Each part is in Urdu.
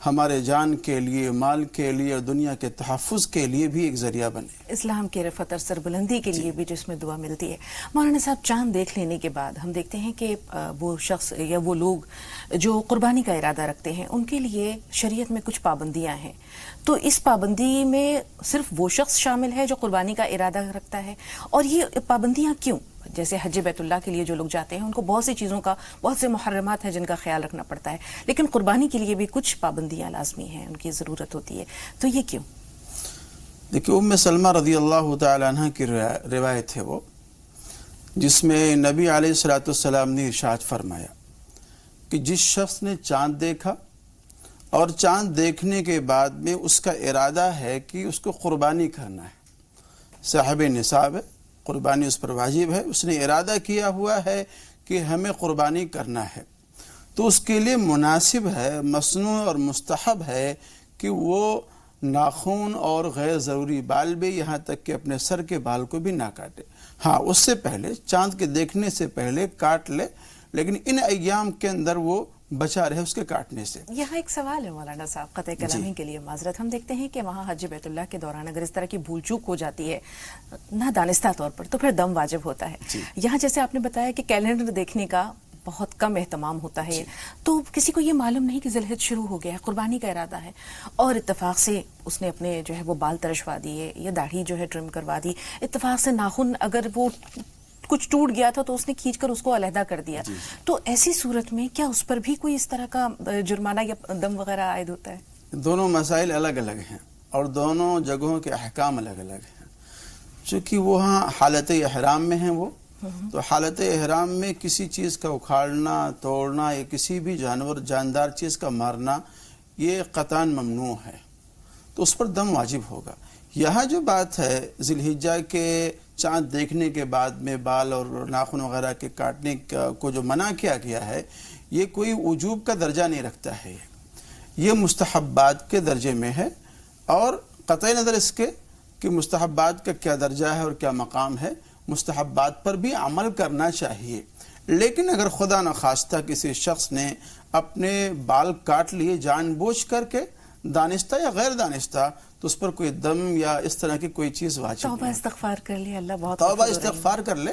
ہمارے جان کے لیے، مال کے لیے اور دنیا کے تحفظ کے لیے بھی ایک ذریعہ بنے، اسلام کے رفعت اور سربلندی کے لیے بھی جس میں دعا ملتی ہے۔ مولانا صاحب، چاند دیکھ لینے کے بعد ہم دیکھتے ہیں کہ وہ شخص یا وہ لوگ جو قربانی کا ارادہ رکھتے ہیں ان کے لیے شریعت میں کچھ پابندیاں ہیں، تو اس پابندی میں صرف وہ شخص شامل ہے جو قربانی کا ارادہ رکھتا ہے؟ اور یہ پابندیاں کیوں؟ جیسے حج بیت اللہ کے لیے جو لوگ جاتے ہیں ان کو بہت سی چیزوں کا، بہت سے محرمات ہیں جن کا خیال رکھنا پڑتا ہے، لیکن قربانی کے لیے بھی کچھ پابندیاں لازمی ہیں، ان کی ضرورت ہوتی ہے، تو یہ کیوں؟ دیکھیے، ام سلمہ رضی اللہ تعالی عنہ کی روایت ہے وہ، جس میں نبی علیہ الصلوۃ والسلام نے ارشاد فرمایا کہ جس شخص نے چاند دیکھا اور چاند دیکھنے کے بعد میں اس کا ارادہ ہے کہ اس کو قربانی کرنا ہے، صاحب نصاب ہے، قربانی اس پر واجب ہے، اس نے ارادہ کیا ہوا ہے کہ ہمیں قربانی کرنا ہے، تو اس کے لیے مناسب ہے، مسنون اور مستحب ہے کہ وہ ناخن اور غیر ضروری بال بھی، یہاں تک کہ اپنے سر کے بال کو بھی نہ کاٹے۔ ہاں، اس سے پہلے، چاند کے دیکھنے سے پہلے کاٹ لے، لیکن ان ایام کے اندر وہ بچا رہے اس کے کاٹنے سے۔ یہاں ایک سوال ہے مولانا صاحب، قطع کلامی کے لیے معذرت، ہم دیکھتے ہیں کہ وہاں حج بیت اللہ کے دوران اگر اس طرح کی بھول چوک ہو جاتی ہے نہ دانستہ طور پر تو پھر دم واجب ہوتا ہے۔ یہاں جیسے آپ نے بتایا کہ کیلنڈر دیکھنے کا بہت کم اہتمام ہوتا ہے، تو کسی کو یہ معلوم نہیں کہ ذی الحج شروع ہو گیا ہے، قربانی کا ارادہ ہے، اور اتفاق سے اس نے اپنے جو ہے وہ بال ترشوا دیے یا داڑھی جو ہے ٹرم کروا دی، اتفاق سے ناخن اگر وہ کچھ ٹوٹ گیا تھا تو اس نے کھینچ کر اس کو علیحدہ کر دیا، تو ایسی صورت میں کیا اس پر بھی کوئی اس طرح کا جرمانہ یا دم وغیرہ عائد ہوتا ہے؟ دونوں مسائل الگ الگ ہیں اور دونوں جگہوں کے احکام الگ الگ ہیں، چونکہ وہاں حالت احرام میں ہیں وہ، تو حالت احرام میں کسی چیز کا اکھاڑنا، توڑنا یا کسی بھی جانور، جاندار چیز کا مارنا یہ قطعاً ممنوع ہے، تو اس پر دم واجب ہوگا۔ یہاں جو بات ہے ذی الحجہ کے چاند دیکھنے کے بعد میں بال اور ناخن وغیرہ کے کاٹنے کو جو منع کیا گیا ہے، یہ کوئی وجوب کا درجہ نہیں رکھتا ہے، یہ مستحبات کے درجے میں ہے، اور قطع نظر اس کے کہ مستحبات کا کیا درجہ ہے اور کیا مقام ہے، مستحبات پر بھی عمل کرنا چاہیے، لیکن اگر خدا نخواستہ کسی شخص نے اپنے بال کاٹ لیے جان بوجھ کر کے، دانستہ یا غیر دانستہ، تو اس پر کوئی دم یا اس طرح کی کوئی چیز واجب توبہ استغفار کر لے، اللہ بہت توبہ استغفار کر لے،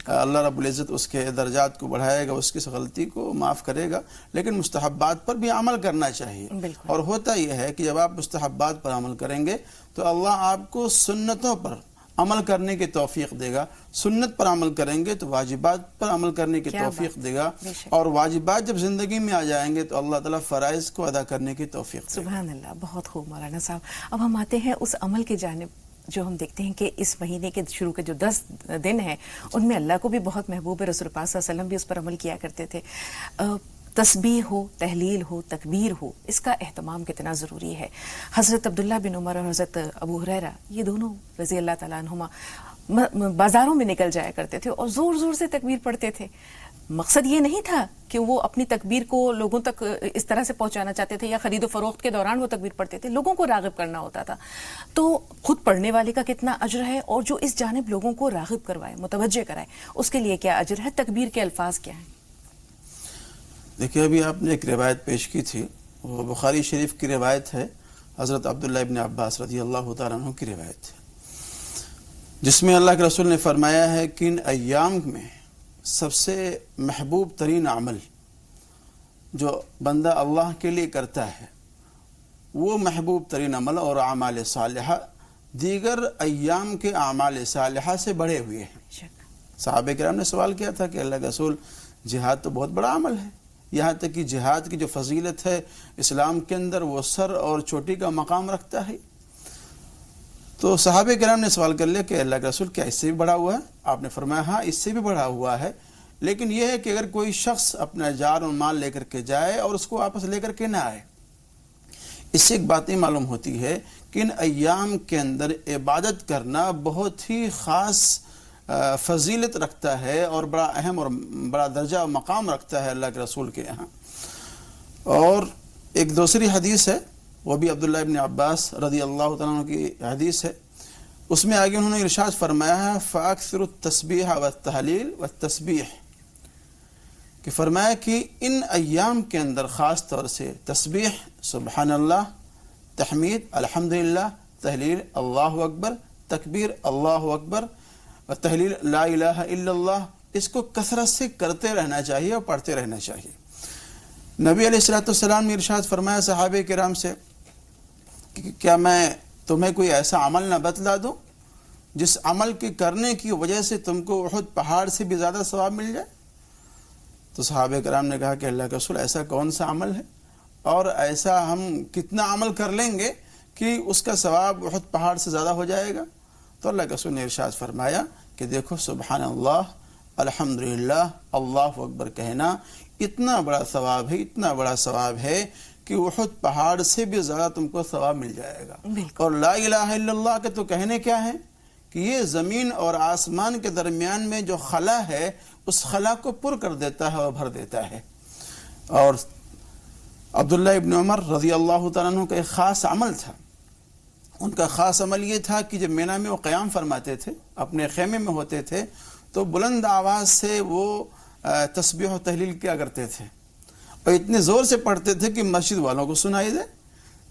اللہ رب العزت اس کے درجات کو بڑھائے گا، اس کی غلطی کو معاف کرے گا، لیکن مستحبات پر بھی عمل کرنا چاہیے۔ اور ہوتا یہ ہے کہ جب آپ مستحبات پر عمل کریں گے تو اللہ آپ کو سنتوں پر عمل کرنے کی توفیق دے گا، سنت پر عمل کریں گے تو واجبات پر عمل کرنے کی توفیق دے گا، اور واجبات جب زندگی میں آ جائیں گے تو اللہ تعالیٰ فرائض کو ادا کرنے کی توفیق دے گا۔ سبحان اللہ، بہت خوب مولانا صاحب۔ اب ہم آتے ہیں اس عمل کی جانب جو ہم دیکھتے ہیں کہ اس مہینے کے شروع کے جو 10 دن ہیں ان میں اللہ کو بھی بہت محبوب ہے، رسول پاک صلی اللہ علیہ وسلم بھی اس پر عمل کیا کرتے تھے۔ تسبیح ہو، تحلیل ہو، تکبیر ہو، اس کا اہتمام کتنا ضروری ہے۔ حضرت عبداللہ بن عمر اور حضرت ابو ہریرہ یہ دونوں رضی اللہ تعالیٰ عنہما بازاروں میں نکل جایا کرتے تھے اور زور زور سے تکبیر پڑھتے تھے۔ مقصد یہ نہیں تھا کہ وہ اپنی تکبیر کو لوگوں تک اس طرح سے پہنچانا چاہتے تھے یا خرید و فروخت کے دوران وہ تکبیر پڑھتے تھے، لوگوں کو راغب کرنا ہوتا تھا۔ تو خود پڑھنے والے کا کتنا اجر ہے، اور جو اس جانب لوگوں کو راغب کروائے، متوجہ کرائے، اس کے لیے کیا اجر ہے؟ تکبیر کے الفاظ کیا ہیں؟ دیکھیے، ابھی آپ نے ایک روایت پیش کی تھی، وہ بخاری شریف کی روایت ہے، حضرت عبداللہ ابن عباس رضی اللہ تعالیٰ عنہ کی روایت ہے، جس میں اللہ کے رسول نے فرمایا ہے کہ ان ایام میں سب سے محبوب ترین عمل جو بندہ اللہ کے لیے کرتا ہے، وہ محبوب ترین عمل اور اعمال صالحہ دیگر ایام کے اعمال صالحہ سے بڑھے ہوئے ہیں۔ صحابہ کرام نے سوال کیا تھا کہ اللہ کے رسول، جہاد تو بہت بڑا عمل ہے، یہاں تک کہ جہاد کی جو فضیلت ہے اسلام کے اندر وہ سر اور چوٹی کا مقام رکھتا ہے، تو صحابہ کرام نے سوال کر لیا کہ اللہ کے رسول کیا اس سے بھی بڑا ہوا ہے؟ آپ نے فرمایا ہاں، اس سے بھی بڑا ہوا ہے، لیکن یہ ہے کہ اگر کوئی شخص اپنا جان اور مال لے کر کے جائے اور اس کو واپس لے کر کے نہ آئے، اس سے ایک بات یہ معلوم ہوتی ہے کہ ان ایام کے اندر عبادت کرنا بہت ہی خاص فضیلت رکھتا ہے اور بڑا اہم اور بڑا درجہ و مقام رکھتا ہے اللہ کے رسول کے یہاں۔ اور ایک دوسری حدیث ہے، وہ بھی عبداللہ ابن عباس رضی اللہ تعالیٰ عنہ کی حدیث ہے، اس میں آگے انہوں نے ارشاد فرمایا ہے فَأَكْثِرُ التَّسْبِيحَ وَالتَّحْلِيلَ وَالتَّسْبِيحِ، کہ فرمایا کہ ان ایام کے اندر خاص طور سے تسبیح، سبحان اللہ، تحمید الحمدللہ، تحلیل اللہ اکبر، تکبیر اللہ اکبر اور تحلیل لا الہ الا اللہ، اس کو کثرت سے کرتے رہنا چاہیے اور پڑھتے رہنا چاہیے۔ نبی علیہ الصلوۃ والسلام نے ارشاد فرمایا صحابہ کرام سے کہ کیا میں تمہیں کوئی ایسا عمل نہ بتلا دوں جس عمل کے کرنے کی وجہ سے تم کو احد پہاڑ سے بھی زیادہ ثواب مل جائے؟ تو صحابہ کرام نے کہا کہ اللہ کے رسول ایسا کون سا عمل ہے اور ایسا ہم کتنا عمل کر لیں گے کہ اس کا ثواب احد پہاڑ سے زیادہ ہو جائے گا؟ تو اللہ کے رسول نے ارشاد فرمایا کہ دیکھو سبحان اللہ، الحمدللہ، اللہ اکبر کہنا اتنا بڑا ثواب ہے، اتنا بڑا ثواب ہے کہ احد پہاڑ سے بھی زیادہ تم کو ثواب مل جائے گا۔ اور لا الہ الا اللہ کے تو کہنے کیا ہے کہ یہ زمین اور آسمان کے درمیان میں جو خلا ہے اس خلا کو پر کر دیتا ہے اور بھر دیتا ہے۔ اور عبداللہ ابن عمر رضی اللہ تعالیٰ عنہ کا ایک خاص عمل تھا، ان کا خاص عمل یہ تھا کہ جب مینا میں وہ قیام فرماتے تھے، اپنے خیمے میں ہوتے تھے، تو بلند آواز سے وہ تسبیح و تحلیل کیا کرتے تھے اور اتنے زور سے پڑھتے تھے کہ مسجد والوں کو سنائی دے،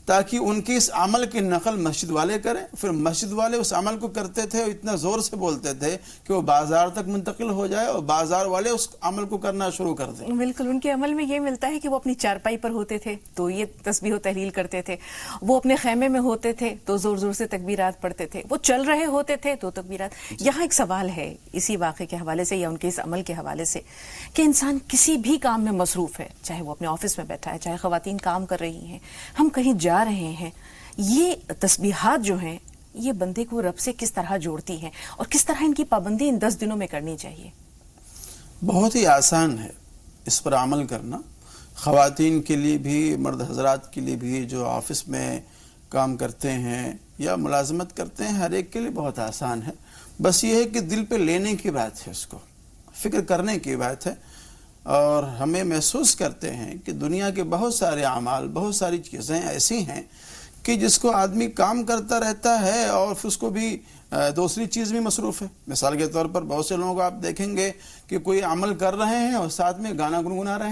تاکہ ان کی اس عمل کی نقل مسجد والے کریں، پھر مسجد والے اس عمل کو کرتے تھے اور اتنا زور سے بولتے تھے کہ وہ بازار تک منتقل ہو جائے اور بازار والے اس عمل کو کرنا شروع کر دیں۔ بالکل، ان کے عمل میں یہ ملتا ہے کہ وہ اپنی چارپائی پر ہوتے تھے تو یہ تسبیح و تحلیل کرتے تھے، وہ اپنے خیمے میں ہوتے تھے تو زور زور سے تکبیرات پڑھتے تھے، وہ چل رہے ہوتے تھے تو تکبیرات۔ یہاں ایک سوال ہے اسی واقعے کے حوالے سے یا ان کے اس عمل کے حوالے سے کہ انسان کسی بھی کام میں مصروف ہے، چاہے وہ اپنے آفس میں بیٹھا ہے، چاہے خواتین کام کر رہی ہیں، ہم کہیں جا رہے ہیں، یہ تسبیحات جو ہیں یہ بندے کو رب سے کس طرح جوڑتی ہیں اور کس طرح ان کی پابندی ان 10 دنوں میں کرنی چاہیے؟ بہت ہی آسان ہے اس پر عمل کرنا، خواتین کے لیے بھی، مرد حضرات کے لیے بھی، جو آفس میں کام کرتے ہیں یا ملازمت کرتے ہیں، ہر ایک کے لیے بہت آسان ہے۔ بس یہ ہے کہ دل پہ لینے کی بات ہے، اس کو فکر کرنے کی بات ہے، اور ہمیں محسوس کرتے ہیں کہ دنیا کے بہت سارے اعمال، بہت ساری چیزیں ایسی ہیں کہ جس کو آدمی کام کرتا رہتا ہے اور پھر اس کو بھی دوسری چیز بھی مصروف ہے۔ مثال کے طور پر بہت سے لوگوں کو آپ دیکھیں گے کہ کوئی عمل کر رہے ہیں اور ساتھ میں گانا گنگنا رہے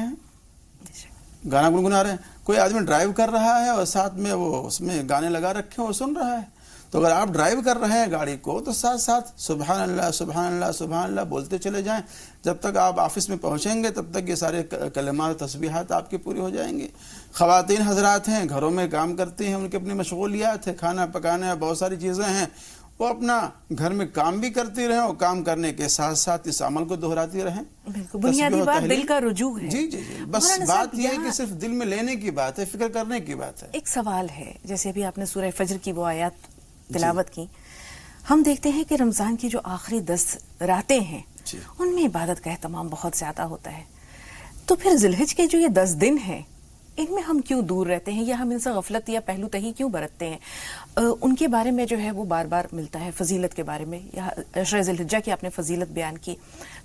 ہیں، کوئی آدمی ڈرائیو کر رہا ہے اور ساتھ میں وہ اس میں گانے لگا رکھے ہیں اور سن رہا ہے۔ تو اگر آپ ڈرائیو کر رہے ہیں گاڑی کو تو ساتھ ساتھ سبحان اللہ سبحان اللہ سبحان اللہ بولتے چلے جائیں، جب تک آپ آفس میں پہنچیں گے تب تک یہ سارے کلمات تسبیحات آپ کی پوری ہو جائیں گی۔ خواتین حضرات ہیں، گھروں میں کام کرتی ہیں، ان کی اپنی مشغولیات ہیں، کھانا پکانا، بہت ساری چیزیں ہیں، وہ اپنا گھر میں کام بھی کرتی رہیں اور کام کرنے کے ساتھ ساتھ اس عمل کو دہراتی رہیں۔ بالکل، بنیادی بات دل کا رجوع ہے۔ جی جی جی، بس بات یہ ہے کہ صرف دل میں لینے کی بات ہے، فکر کرنے کی بات ہے۔ ایک سوال ہے، جیسے ابھی آپ نے سورہ فجر کی وہ آیات تلاوت کی، ہم دیکھتے ہیں کہ رمضان کی جو آخری 10 راتیں ہیں ان میں عبادت کا اہتمام بہت زیادہ ہوتا ہے، تو پھر ذی الحج کے جو یہ 10 دن ہیں ان میں ہم کیوں دور رہتے ہیں یا ہم ان سے غفلت یا پہلو تہی کیوں برتتے ہیں؟ ان کے بارے میں جو ہے وہ بار بار ملتا ہے، فضیلت کے بارے میں، یا عشرہ ذی الحجہ کی آپ نے فضیلت بیان کی،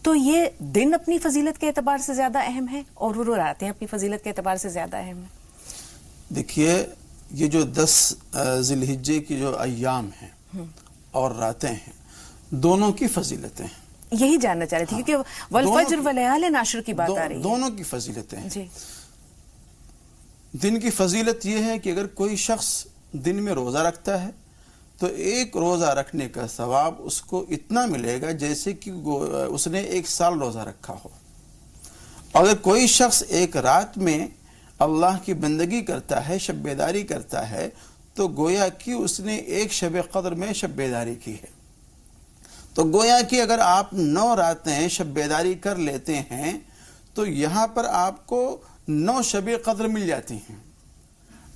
تو یہ دن اپنی فضیلت کے اعتبار سے زیادہ اہم ہے اور وہ راتیں اپنی فضیلت کے اعتبار سے زیادہ اہم ہیں؟ دیکھیے، یہ جو 10 ذی الحجہ کی جو ایام ہیں اور راتیں ہیں، دونوں کی فضیلتیں ہیں۔ یہی جاننا چاہ رہے تھے کیونکہ والفجر ولیال عشر کی بات آ رہی ہے۔ دونوں کی فضیلتیں ہیں۔ جی، دن کی فضیلت یہ ہے کہ اگر کوئی شخص دن میں روزہ رکھتا ہے تو ایک روزہ رکھنے کا ثواب اس کو اتنا ملے گا جیسے کہ اس نے 1 سال روزہ رکھا ہو۔ اگر کوئی شخص ایک رات میں اللہ کی بندگی کرتا ہے، شب بیداری کرتا ہے، تو گویا کہ اس نے 1 شب قدر میں شب بیداری کی ہے۔ تو گویا کہ اگر آپ 9 راتیں شب بیداری کر لیتے ہیں تو یہاں پر آپ کو 9 شب قدر مل جاتی ہیں۔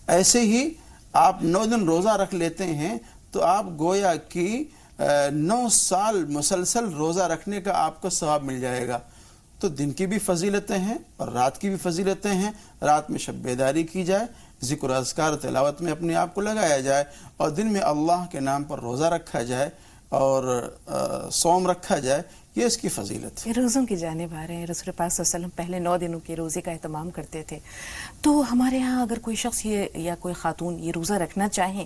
ایسے ہی آپ 9 دن روزہ رکھ لیتے ہیں تو آپ گویا کہ 9 سال مسلسل روزہ رکھنے کا آپ کو ثواب مل جائے گا۔ تو دن کی بھی فضیلتیں ہیں اور رات کی بھی فضیلتیں ہیں۔ رات میں شب بیداری کی جائے، ذکر و اذکار تلاوت میں اپنے آپ کو لگایا جائے، اور دن میں اللہ کے نام پر روزہ رکھا جائے اور صوم رکھا جائے، یہ اس کی فضیلت ہے۔ روزوں کی جانب آ رہے ہیں، رسول پاک صلی اللہ علیہ وسلم پہلے 9 دنوں کے روزے کا اہتمام کرتے تھے، تو ہمارے ہاں اگر کوئی شخص یہ یا کوئی خاتون یہ روزہ رکھنا چاہیں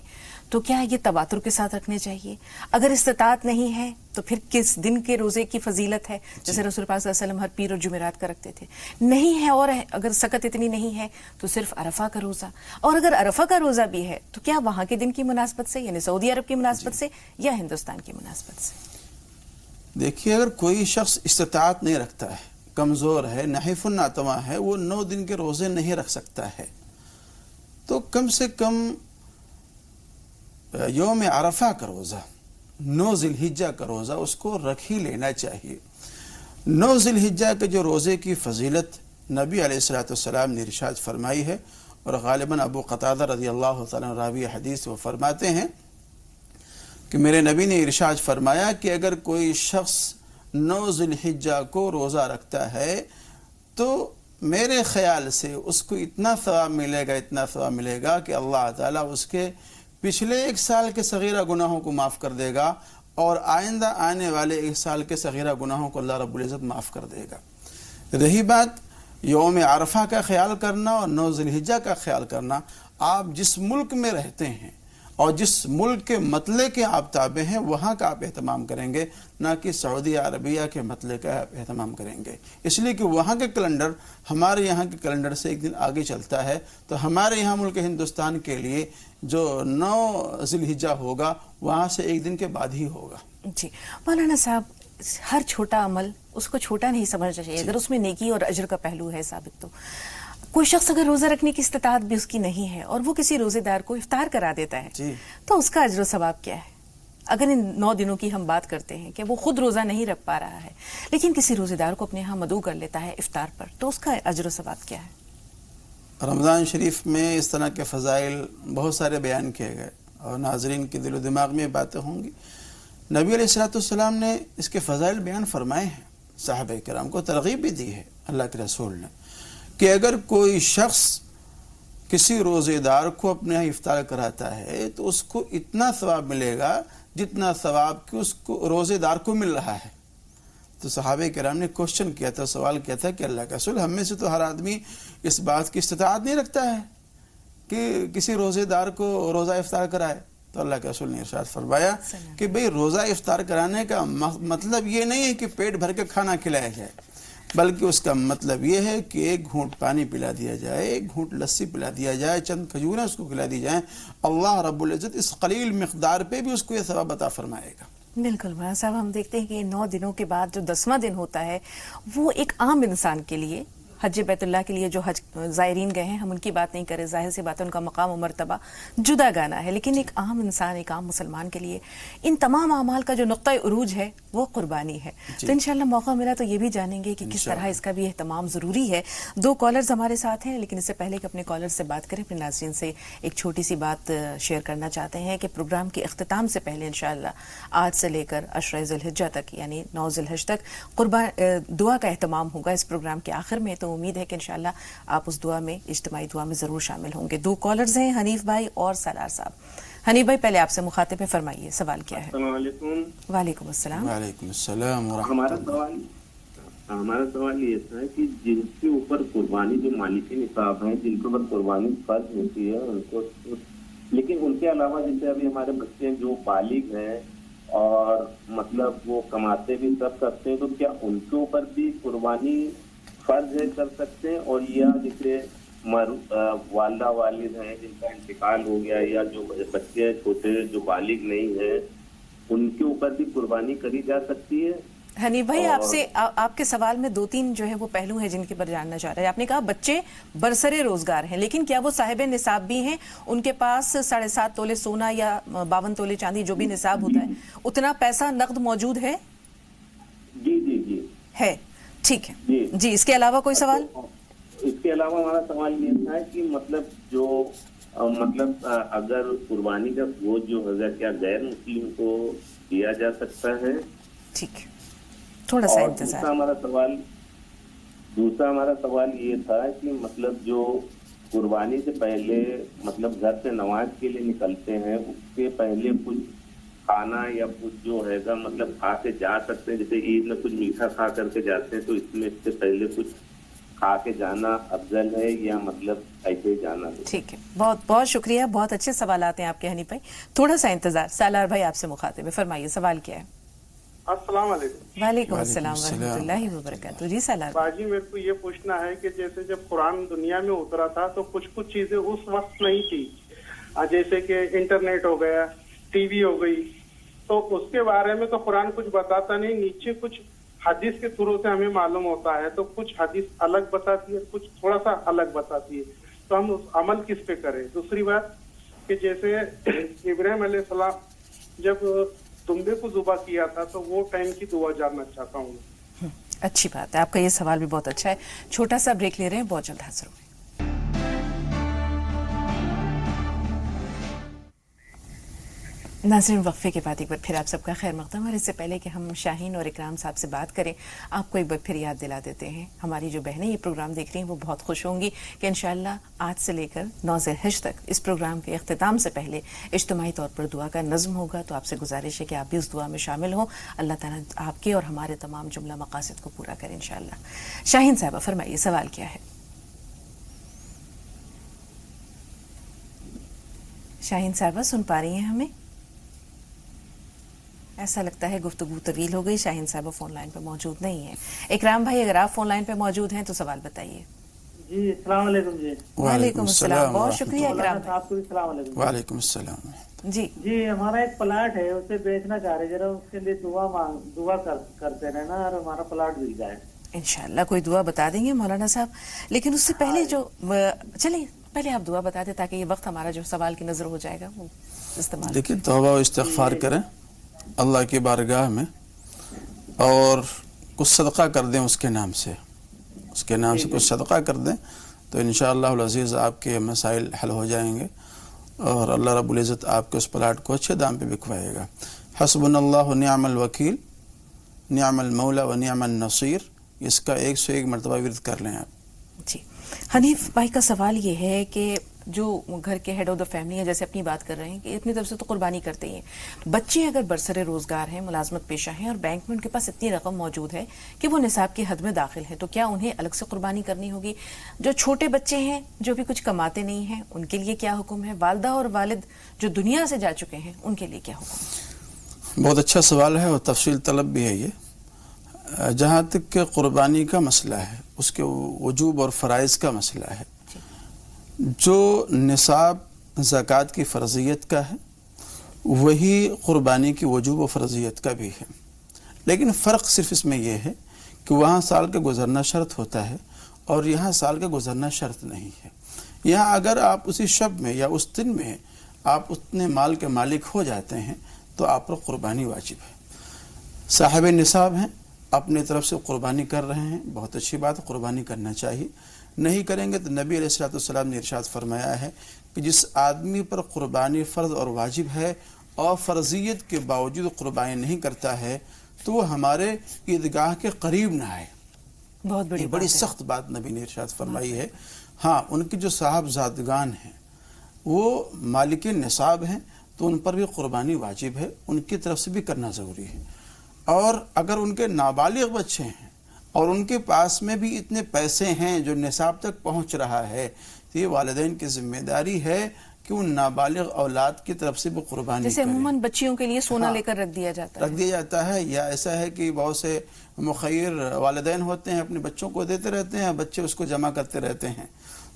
تو کیا یہ تواتر کے ساتھ رکھنے چاہیے؟ اگر استطاعت نہیں ہے تو پھر کس دن کے روزے کی فضیلت ہے؟ جیسے رسول پاک صلی اللہ علیہ وسلم ہر پیر اور جمعرات کا رکھتے تھے، نہیں ہے اور اگر سکت اتنی نہیں ہے تو صرف عرفہ کا روزہ، اور اگر عرفہ کا روزہ بھی ہے تو کیا وہاں کے دن کی مناسبت سے یعنی سعودی عرب کی مناسبت سے یا ہندوستان کی مناسبت سے؟ دیکھیے، اگر کوئی شخص استطاعت نہیں رکھتا ہے، کمزور ہے، نحیف الناتواں ہے، وہ 9 دن کے روزے نہیں رکھ سکتا ہے، تو کم سے کم یوم عرفہ کا روزہ، 9 ذی الحجہ کا روزہ اس کو رکھ ہی لینا چاہیے۔ 9 ذی الحجہ کے جو روزے کی فضیلت نبی علیہ السلام نے ارشاد فرمائی ہے، اور غالباً ابو قتادہ رضی اللہ تعالیٰ راوی حدیث وہ فرماتے ہیں کہ میرے نبی نے ارشاد فرمایا کہ اگر کوئی شخص 9 ذی الحجہ کو روزہ رکھتا ہے تو میرے خیال سے اس کو اتنا ثواب ملے گا کہ اللہ تعالیٰ اس کے پچھلے 1 سال کے صغیرہ گناہوں کو معاف کر دے گا، اور آئندہ آنے والے 1 سال کے صغیرہ گناہوں کو اللہ رب العزت معاف کر دے گا۔ رہی بات یوم عرفہ کا خیال کرنا اور 9 ذی الحجہ کا خیال کرنا، آپ جس ملک میں رہتے ہیں اور جس ملک کے مطلع کے آپ تابع ہیں وہاں کا آپ اہتمام کریں گے، نہ کہ سعودی عربیہ کے مطلع کا آپ اہتمام کریں گے، اس لیے کہ وہاں کے کیلنڈر ہمارے یہاں کے کیلنڈر سے 1 دن آگے چلتا ہے، تو ہمارے یہاں ملک ہندوستان کے لیے جو 9 ذی الحجہ ہوگا وہاں سے 1 دن کے بعد ہی ہوگا۔ جی مولانا صاحب، ہر چھوٹا عمل اس کو چھوٹا نہیں سمجھنا چاہیے، اگر اس میں نیکی اور اجر کا پہلو ہے ثابت، تو کوئی شخص اگر روزہ رکھنے کی استطاعت بھی اس کی نہیں ہے اور وہ کسی روزے دار کو افطار کرا دیتا ہے تو اس کا اجر و ثواب کیا ہے؟ اگر ان 9 دنوں کی ہم بات کرتے ہیں کہ وہ خود روزہ نہیں رکھ پا رہا ہے لیکن کسی روزے دار کو اپنے ہاں مدعو کر لیتا ہے افطار پر، تو اس کا اجر و ثواب کیا ہے؟ رمضان شریف میں اس طرح کے فضائل بہت سارے بیان کیے گئے اور ناظرین کے دل و دماغ میں باتیں ہوں گی۔ نبی علیہ السلام نے اس کے فضائل بیان فرمائے ہیں، صحابہ کرام کو ترغیب بھی دی ہے اللہ کے رسول نے کہ اگر کوئی شخص کسی روزے دار کو اپنے یہاں افطار کراتا ہے تو اس کو اتنا ثواب ملے گا جتنا ثواب کہ اس کو روزے دار کو مل رہا ہے۔ تو صحابہ کرام نے کوشچن کیا تھا، سوال کیا تھا کہ اللہ کے رسول، ہم میں سے تو ہر آدمی اس بات کی استطاعت نہیں رکھتا ہے کہ کسی روزے دار کو روزہ افطار کرائے، تو اللہ کے رسول نے ارشاد فرمایا کہ بھئی روزہ افطار کرانے کا مطلب یہ نہیں ہے کہ پیٹ بھر کے کھانا کھلایا جائے، بلکہ اس کا مطلب یہ ہے کہ 1 گھونٹ پانی پلا دیا جائے، 1 گھونٹ لسی پلا دیا جائے، چند کھجوریں اس کو کھلا دی جائیں، اللہ رب العزت اس قلیل مقدار پہ بھی اس کو یہ ثواب عطا فرمائے گا۔ بالکل مولانا صاحب، ہم دیکھتے ہیں کہ 9 دنوں کے بعد جو 10واں دن ہوتا ہے وہ ایک عام انسان کے لیے، حج بیت اللہ کے لیے جو حج زائرین گئے ہیں ہم ان کی بات نہیں کریں، ظاہر سی بات ہے ان کا مقام و مرتبہ جدا گانا ہے، لیکن ایک عام انسان، ایک عام مسلمان کے لیے ان تمام اعمال کا جو نقطہ عروج ہے وہ قربانی ہے۔ تو انشاءاللہ موقع ملا تو یہ بھی جانیں گے کہ کس طرح اس کا بھی اہتمام ضروری ہے۔ 2 کالرز ہمارے ساتھ ہیں، لیکن اس سے پہلے کہ اپنے کالر سے بات کریں، اپنے ناظرین سے ایک چھوٹی سی بات شیئر کرنا چاہتے ہیں کہ پروگرام کے اختتام سے پہلے انشاءاللہ آج سے لے کر 10 ذی الحجہ تک یعنی 9 ذی الحجہ تک دعا کا اہتمام ہوگا اس پروگرام کے آخر میں، تو امید ہے کہ انشاءاللہ آپ اس دعا میں، اجتماعی دعا میں ضرور شامل ہوں گے۔ 2 کالرز ہیں، حنیف بھائی اور سالار صاحب۔ حنیف بھائی پہلے آپ سے مخاطب ہے، فرمائیے سوال کیا ہے؟ السلام علیکم۔ وعلیکم السلام۔ وعلیکم السلام ورحمۃ اللہ۔ ہمارا سوال یہ تھا کہ جن کے اوپر قربانی، جو مالک نصاب ہیں جن کے اوپر قربانی فرض ہوتی ہے ان کو، لیکن ان کے علاوہ جیسے ابھی ہمارے بچے جو بالغ ہیں اور مطلب وہ کماتے بھی سب کرتے ہیں، تو کیا ان کے اوپر بھی قربانی فرض ہے، کر سکتے ہیں؟ اور یا جیسے والدہ والد ہیں جن کا انتقال ہو گیا، یا جو بچے چھوٹے جو بالغ نہیں ہیں، ان کے اوپر بھی قربانی کری جا سکتی ہے؟ حنیف بھائی آپ کے سوال میں 2-3 جو ہے وہ پہلو ہیں جن کے پر جاننا چاہ رہے ہیں۔ آپ نے کہا بچے برسر روزگار ہیں، لیکن کیا وہ صاحب نصاب بھی ہیں؟ ان کے پاس 7.5 تولے سونا یا 52 تولے چاندی جو بھی نصاب ہوتا ہے اتنا پیسہ نقد موجود ہے؟ جی جی جی ہے، ٹھیک ہے جی۔ اس کے علاوہ کوئی سوال؟ اس کے علاوہ ہمارا سوال یہ تھا کہ مطلب اگر قربانی کا گوشت جو ہے کیا غیر مسلم کو دیا جا سکتا ہے؟ ٹھیک، تھوڑا سا انتظار۔ دوسرا ہمارا سوال یہ تھا کہ مطلب جو قربانی سے پہلے مطلب گھر سے نماز کے لیے نکلتے ہیں، اس کے پہلے کچھ کھانا یا کچھ جو ہے گا مطلب کھا کے جا سکتے ہیں؟ جیسے عید میں کچھ میٹھا کھا کر کے جاتے ہیں تو اس میں اس سے پہلے کچھ کھا کے جانا افضل ہے یا مطلب ایسے ہی جانا ہے؟ ٹھیک ہے، بہت بہت شکریہ، بہت اچھے سوالات ہیں آپ کے ہنی بھائی. تھوڑا سا انتظار، سالار بھائی آپ سے مخاطب ہے، فرمائیے سوال کیا ہے؟ السلام علیکم. وعلیکم السلام ورحمۃ اللہ وبرکاتہ. جی سالار بھائی. باجی میرے کو یہ پوچھنا ہے کہ جیسے جب قرآن دنیا میں اترا تھا تو کچھ چیزیں اس وقت نہیں تھی، جیسے کہ انٹرنیٹ ہو گیا، ٹی وی ہو گئی، تو اس کے بارے میں تو قرآن کچھ بتاتا نہیں، نیچے کچھ حدیث کے تھرو سے ہمیں معلوم ہوتا ہے، تو کچھ حدیث الگ بتاتی ہے، کچھ تھوڑا سا الگ بتاتی ہے، تو ہم اس عمل کس پہ کریں؟ دوسری بات کہ جیسے ابراہیم علیہ السلام جب دمبے کو ذبح کیا تھا تو وہ ٹائم کی دعا جاننا چاہتا ہوں. اچھی بات ہے، آپ کا یہ سوال بھی بہت اچھا ہے. چھوٹا سا بریک لے رہے ہیں، بہت جلد حاضر ہوں گے. ناظرین، وقفے کے بعد ایک بار پھر آپ سب کا خیر مقدم. اور اس سے پہلے کہ ہم شاہین اور اکرام صاحب سے بات کریں، آپ کو ایک بار پھر یاد دلا دیتے ہیں، ہماری جو بہنیں یہ پروگرام دیکھ رہی ہیں وہ بہت خوش ہوں گی کہ انشاءاللہ آج سے لے کر 9 ذی الحجہ تک اس پروگرام کے اختتام سے پہلے اجتماعی طور پر دعا کا نظم ہوگا. تو آپ سے گزارش ہے کہ آپ بھی اس دعا میں شامل ہوں. اللہ تعالیٰ آپ کے اور ہمارے تمام جملہ مقاصد کو پورا کریں انشاءاللہ. شاہین صاحبہ فرمائیے سوال کیا ہے؟ شاہین صاحبہ سن پا رہی ہیں ہمیں؟ ایسا لگتا ہے گفتگو طویل ہو گئی، شاہین صاحبہ فون لائن پہ موجود نہیں ہیں. اکرام بھائی اگر آپ فون لائن پہ موجود ہیں تو سوال بتائیے. جی السلام علیکم. جی وعلیکم السلام، بہت شکریہ اکرام بھائی. آپ کو السلام علیکم. وعلیکم السلام. جی ہمارا ایک پلاٹ ہے، اسے بیچنا چاہ رہے، ذرا اس کے لیے دعا کرتے رہنا اور ہمارا پلاٹ مل جائے. انشاءاللہ کوئی دعا بتا دیں گے مولانا صاحب، لیکن اس سے پہلے چلیں پہلے آپ دعا بتا دیں تاکہ یہ وقت ہمارا جو سوال کی نظر ہو جائے گا وہ استعمال. دیکھیں توبہ و استغفار کریں اللہ کی بارگاہ میں اور کچھ صدقہ کر دیں اس کے نام سے کچھ صدقہ کر دیں تو انشاءاللہ العزیز آپ کے مسائل حل ہو جائیں گے اور اللہ رب العزت آپ کے اس پلاٹ کو اچھے دام پہ بکوائے گا. حسبنا اللہ نعم الوکیل نعم المولا و نعم النصیر، اس کا 101 مرتبہ ورد کر لیں آپ. جی حنیف بھائی کا سوال یہ ہے کہ جو گھر کے ہیڈ آف دا فیملی ہیں، جیسے اپنی بات کر رہے ہیں کہ اپنی طرف سے تو قربانی کرتے ہی ہیں، بچے اگر برسر روزگار ہیں، ملازمت پیشہ ہیں اور بینک میں ان کے پاس اتنی رقم موجود ہے کہ وہ نصاب کی حد میں داخل ہے، تو کیا انہیں الگ سے قربانی کرنی ہوگی؟ جو چھوٹے بچے ہیں جو بھی کچھ کماتے نہیں ہیں ان کے لیے کیا حکم ہے؟ والدہ اور والد جو دنیا سے جا چکے ہیں ان کے لیے کیا حکم ہے؟ بہت اچھا سوال ہے اور تفصیل طلب بھی ہے یہ. جہاں تک کہ قربانی کا مسئلہ ہے، اس کے وجوب اور فرائض کا مسئلہ ہے، جو نصاب زکوٰۃ کی فرضیت کا ہے وہی قربانی کی وجوب و فرضیت کا بھی ہے، لیکن فرق صرف اس میں یہ ہے کہ وہاں سال کا گزرنا شرط ہوتا ہے اور یہاں سال کا گزرنا شرط نہیں ہے. یہاں اگر آپ اسی شب میں یا اس دن میں آپ اتنے مال کے مالک ہو جاتے ہیں تو آپ پر قربانی واجب ہے. صاحب نصاب ہیں، اپنی طرف سے قربانی کر رہے ہیں، بہت اچھی بات، قربانی کرنا چاہیے. نہیں کریں گے تو نبی علیہ الصلوۃ والسلام نے ارشاد فرمایا ہے کہ جس آدمی پر قربانی فرض اور واجب ہے اور فرضیت کے باوجود قربانی نہیں کرتا ہے تو وہ ہمارے عیدگاہ کے قریب نہ آئے. بہت بڑی سخت بات نبی نے ارشاد فرمائی ہے. ہاں ان کے جو صاحبزادگان ہیں وہ مالک نصاب ہیں تو ان پر بھی قربانی واجب ہے، ان کی طرف سے بھی کرنا ضروری ہے. اور اگر ان کے نابالغ بچے ہیں اور ان کے پاس میں بھی اتنے پیسے ہیں جو نصاب تک پہنچ رہا ہے تو یہ والدین کی ذمہ داری ہے کہ ان نابالغ اولاد کی طرف سے بھی قربانی جیسے کریں. عموماً بچیوں کے لیے سونا لے کر رکھ دیا جاتا ہے یا ایسا ہے کہ بہت سے مخیر والدین ہوتے ہیں اپنے بچوں کو دیتے رہتے ہیں، بچے اس کو جمع کرتے رہتے ہیں.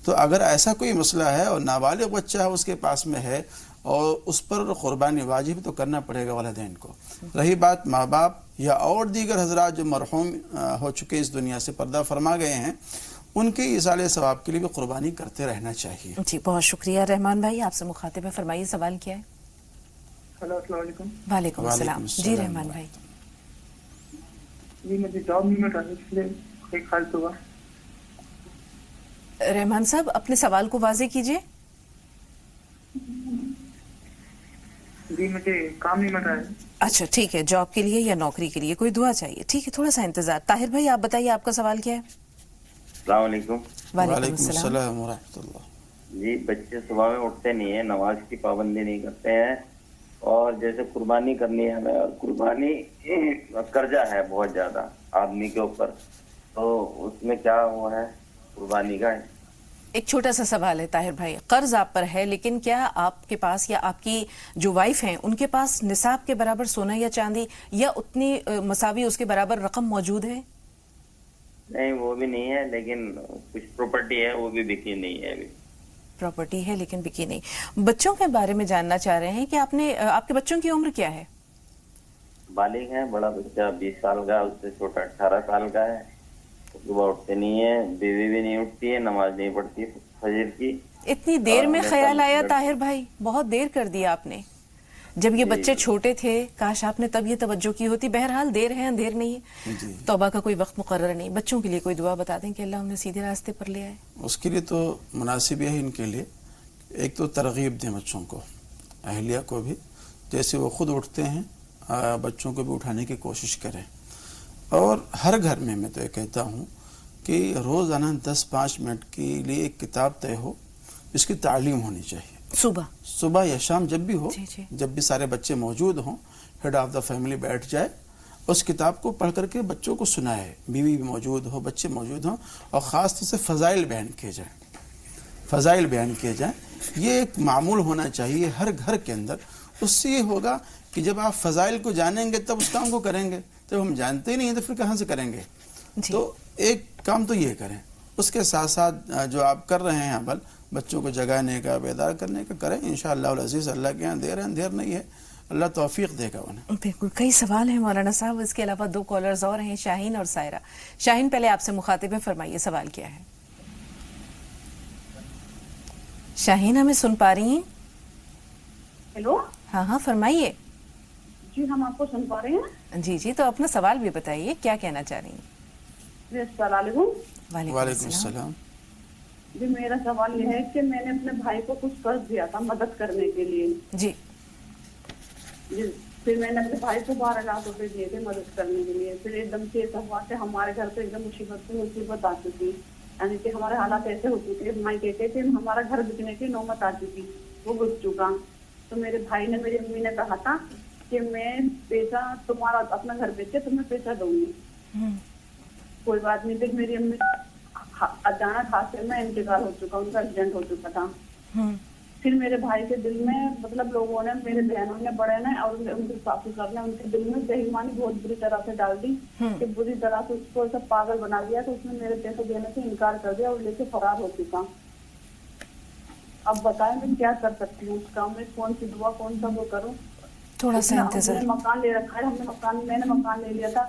تو اگر ایسا کوئی مسئلہ ہے اور نابالغ بچہ اس کے پاس میں ہے اور اس پر قربانی واجب تو کرنا پڑے گا والدین کو. رہی بات ماں باپ یا اور دیگر حضرات جو مرحوم ہو چکے اس دنیا سے پردہ فرما گئے ہیں، ان کے ایصال ثواب کے لیے بھی قربانی کرتے رہنا چاہیے. جی بہت شکریہ. رحمان بھائی آپ سے مخاطب ہے، فرمائیے سوال کیا ہے؟ ہلو السلام علیکم. وعلیکم السلام. جی رحمان بھائی. جی مجھے جاب نہیں مل رہا ہے اس لیے ایک حال ہوا. رحمان صاحب اپنے سوال کو واضح کیجیے. جی مجھے کام نہیں مل رہا ہے. اچھا ٹھیک ہے، جاب کے لیے یا نوکری کے لیے کوئی دعا چاہیے؟ ٹھیک ہے، تھوڑا سا انتظار. طاہر بھائی آپ بتائیے آپ کا سوال کیا ہے؟ السلام علیکم. وعلیکم السلام ورحمۃ اللہ. جی بچے صبح میں اٹھتے نہیں ہیں، نماز کی پابندی نہیں کرتے ہیں اور جیسے قربانی کرنی ہے ہمیں، اور قربانی قرضہ ہے بہت زیادہ آدمی کے اوپر، تو اس میں کیا وہ ہے قربانی کا؟ ایک چھوٹا سا سوال ہے طاہر بھائی، قرض آپ پر ہے لیکن کیا آپ کے پاس یا آپ کی جو وائف ہیں ان کے پاس نصاب کے برابر سونا یا چاندی یا اتنی مساوی اس کے برابر رقم موجود ہے؟ نہیں وہ بھی نہیں ہے، لیکن کچھ پراپرٹی ہے وہ بھی بکی نہیں ہے ابھی۔ پراپرٹی ہے لیکن بکی نہیں۔ بچوں کے بارے میں جاننا چاہ رہے ہیں کہ آپ کے بچوں کی عمر کیا ہے؟ بالغ ہے، بڑا بچہ 20 سال کا، اس سے چھوٹا 18 سال کا ہے۔ صبح اٹھتے نہیں ہے، بیوی بھی نہیں اٹھتی ہے، نماز نہیں پڑھتی فجر کی۔ اتنی دیر میں خیال آیا طاہر بھائی؟ بہت دیر کر دیا آپ نے۔ جب یہ بچے چھوٹے تھے کاش آپ نے تب یہ توجہ کی ہوتی۔ بہرحال دیر ہے اندھیر نہیں ہے، توبہ کا کوئی وقت مقرر نہیں۔ بچوں کے لیے کوئی دعا بتا دیں کہ اللہ انہیں سیدھے راستے پر لے آئے۔ اس کے لیے تو مناسب ہے ان کے لیے ایک تو ترغیب دیں بچوں کو، اہلیہ کو بھی، جیسے وہ خود اٹھتے ہیں بچوں کو بھی اٹھانے کی کوشش کریں۔ اور ہر گھر میں تو یہ کہتا ہوں کہ روزانہ 10-5 منٹ کے لیے ایک کتاب طے ہو، اس کی تعلیم ہونی چاہیے، صبح یا شام جب بھی ہو، جب بھی سارے بچے موجود ہوں، ہیڈ آف دا فیملی بیٹھ جائے، اس کتاب کو پڑھ کر کے بچوں کو سنائے، بیوی بھی موجود ہو، بچے موجود ہوں، اور خاص طور سے فضائل بیان کیے جائیں۔ یہ ایک معمول ہونا چاہیے ہر گھر کے اندر۔ اس سے یہ ہوگا کہ جب آپ فضائل کو جانیں گے تب اس کام کو کریں گے، جب ہم جانتے ہی نہیں ہیں تو پھر کہاں سے کریں گے؟ تو ایک کام تو یہ کریں، اس کے ساتھ ساتھ جو آپ کر رہے ہیں عمل بچوں کو جگانے کا، بیدار کرنے کا، کریں انشاءاللہ العزیز۔ اللہ کے یہاں دیر ہے، اندھیر نہیں ہے، اللہ توفیق دے گا انہیں۔ بالکل، کئی سوال ہیں مولانا صاحب، اس کے علاوہ 2 کالرز اور ہیں، شاہین اور سائرہ۔ شاہین پہلے آپ سے مخاطب ہیں، فرمائیے سوال کیا ہے؟ شاہین ہمیں سن پا رہی ہیں؟ ہیلو، ہاں فرمائیے۔ جی ہم آپ کو سن پا رہے ہیں۔ جی تو اپنا سوال بھی بتائیے، کیا کہنا چاہ رہی ہیں؟ جی السلام علیکم۔ وعلیکم السلام۔ جی میرا سوال یہ ہے کہ میں نے اپنے بھائی کو کچھ قرض دیا تھا مدد کرنے کے لیے۔ جی پھر میں نے اپنے بھائی کو 12 لاکھ روپے دیے تھے مدد کرنے کے لیے۔ پھر ایک دم سے ایسا ہوا کہ ہمارے گھر پہ ایک دم مصیبت آ چکی، یعنی کہ ہمارے حالات ایسے ہو چکے، ہمارے کہتے تھے ہمارا گھر بکنے کی نوبت آ چکی، وہ بک چکا۔ تو میرے بھائی نے، میری امی نے کہا تھا کہ میں پیسہ تمہارا اپنا گھر بیچ کے تمہیں پیسہ دوں گی۔ کوئی بات نہیں، پھر میری امی اچانک حادثے میں انتقال ہو چکا، ان کا ایکسیڈنٹ ہو چکا تھا۔ پھر میرے بھائی کے دل میں مطلب لوگوں نے، میرے بہنوں نے، بڑے نے اور ان کے ساتھی سب نے ان کے دل میں بےایمانی بہت بری طرح سے ڈال دی کہ بری طرح سے اس کو سب پاگل بنا دیا، تو اس نے میرے پیسے دینے سے انکار کر دیا اور لے کے فرار ہو چکا۔ اب بتائیں میں کیا کر سکتی ہوں اس کام میں، کون سی دعا، کون سا وہ کروں؟ تھوڑا سا انتظار۔ ہم نے مکان لے رکھا ہے، میں نے مکان لے لیا تھا،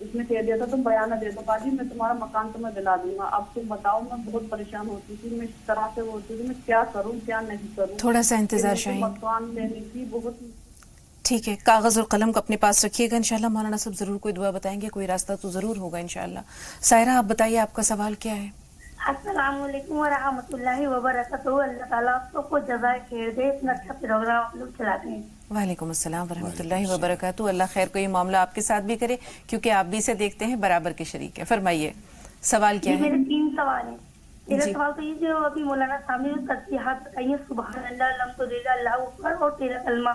اس نے کہہ دیا تھا تم بیانہ دے دو باجی میں تمہارا مکان تمہیں دلا دوں گا۔ اب تم بتاؤ، میں بہت پریشان ہوتی تھی، میں اس طرح سے ہوتی تھی، میں کیا کروں کیا نہیں کروں؟ تھوڑا سا انتظار شاہین۔ مکان لینے کی بہت ٹھیک ہے، کاغذ اور قلم کو اپنے پاس رکھیے گا، انشاءاللہ مولانا صاحب ضرور کوئی دعا بتائیں گے، کوئی راستہ تو ضرور ہوگا انشاءاللہ۔ سائرہ آپ بتائیے آپ کا سوال کیا ہے؟ السلام علیکم ورحمۃ اللہ وبرکاتہ۔ اللہ تعالیٰ آپ سب کو جزائے خیر دے، اتنا اچھا پروگرام آپ لوگ چلاتے ہیں۔ وعلیکم السلام ورحمۃ اللہ وبرکاتہ۔ اللہ خیر کو یہ معاملہ آپ کے ساتھ بھی کرے، کیونکہ آپ بھی اسے دیکھتے ہیں، برابر کے شریک ہیں۔ فرمائیے سوال کیا ہے؟ میرے 3 سوال ہیں۔ میرا سوال تو یہ جو ابھی مولانا صاحب نے تسبیحات بتائی ہیں، سبحان اللہ، الحمدللہ، اللہ اکبر اور 13 کلمہ،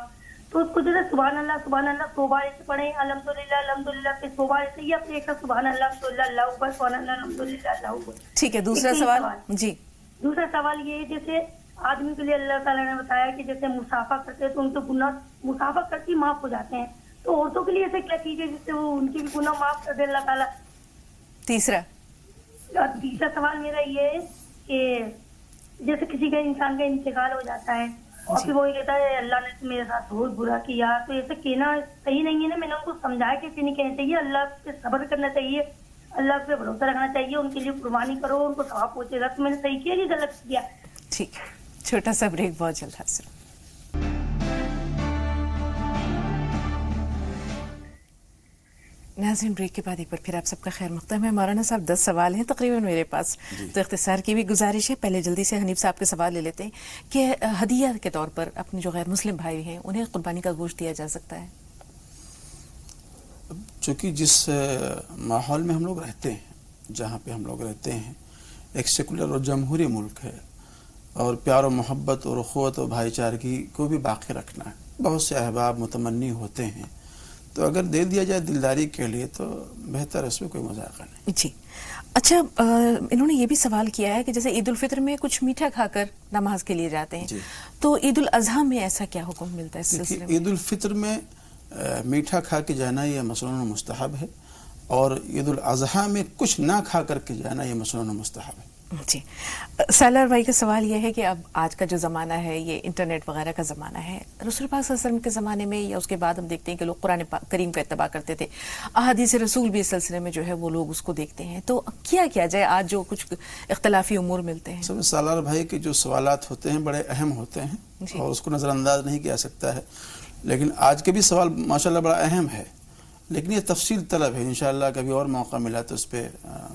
تو اس کو جو ہے سبحان اللہ 100 بار سے پڑھیں، الحمدللہ الحمدللہ پہ 100 بار سے، یا پھر ایک سبحان اللہ الحمدللہ اللہ اکبر سبحان اللہ الحمدللہ اللہ اکبر؟ ٹھیک ہے، دوسرا سوال۔ جی دوسرا سوال یہ ہے، جیسے آدمی کے لیے اللہ تعالیٰ نے بتایا کہ جیسے مسافہ کرتے ہیں تو ان کے گناہ مسافہ کرتی معاف ہو جاتے ہیں، تو عورتوں کے لیے ایسے کیا چیزیں جس سے وہ ان کے بھی گناہ معاف کر دے اللہ تعالیٰ؟ تیسرا سوال میرا یہ ہے کہ جیسے کسی کا انسان کا انتقال ہو جاتا ہے اور پھر وہ یہ کہتا ہے اللہ نے تو میرے ساتھ بہت برا کیا، تو ایسے کہنا صحیح نہیں ہے نا؟ میں نے ان کو سمجھایا کہ ایسے نہیں کہنا چاہیے، اللہ پہ صبر کرنا چاہیے، اللہ پہ بھروسہ رکھنا چاہیے، ان کے لیے قربانی کرو، ان کو ثواب پہنچے گا۔ تو میں نے صحیح کیا کہ غلط کیا؟ ٹھیک ہے، چھوٹا سا بریک، بہت جلد حاصل۔ ناظرین بریک کے بعد ایک بار پھر آپ سب کا خیر مقدم ہے۔ مولانا صاحب 10 سوال ہیں تقریباً میرے پاس، تو اختصار کی بھی گزارش ہے۔ پہلے جلدی سے حنیف صاحب کے سوال لے لیتے ہیں کہ ہدیہ کے طور پر اپنے جو غیر مسلم بھائی ہیں انہیں قربانی کا گوشت دیا جا سکتا ہے؟ چونکہ جس ماحول میں ہم لوگ رہتے ہیں، جہاں پہ ہم لوگ رہتے ہیں، ایک سیکولر اور جمہوری ملک ہے، اور پیار و محبت اور اخوت و بھائی چارگی کو بھی باقی رکھنا ہے، بہت سے احباب متمنی ہوتے ہیں، تو اگر دے دیا جائے دلداری کے لیے تو بہتر ہے، اس میں کوئی مذاق نہیں. جی اچھا، انہوں نے یہ بھی سوال کیا ہے کہ جیسے عید الفطر میں کچھ میٹھا کھا کر نماز کے لیے جاتے ہیں، جی. تو عید الاضحیٰ میں ایسا کیا حکم ملتا ہے اس سلسلے میں؟ عید الفطر میں میٹھا کھا کے جانا یہ مسنون مستحب ہے، اور عید الاضحیٰ میں کچھ نہ کھا کر کے جانا یہ مسنون مستحب ہے. جی سالار بھائی کا سوال یہ ہے کہ اب آج کا جو زمانہ ہے یہ انٹرنیٹ وغیرہ کا زمانہ ہے. رسول پاک صلی اللہ علیہ وسلم کے زمانے میں یا اس کے بعد ہم دیکھتے ہیں کہ لوگ قرآن کریم کا اتباع کرتے تھے، احادیث رسول بھی اس سلسلے میں جو ہے وہ لوگ اس کو دیکھتے ہیں، تو کیا جائے آج جو کچھ اختلافی امور ملتے ہیں؟ سب سالار بھائی کے جو سوالات ہوتے ہیں بڑے اہم ہوتے ہیں، جی. اور اس کو نظر انداز نہیں کیا سکتا ہے، لیکن آج کے بھی سوال ماشاءاللہ بڑا اہم ہے، لیکن یہ تفصیل طلب ہے. انشاءاللہ کبھی اور موقع ملا تو اس پہ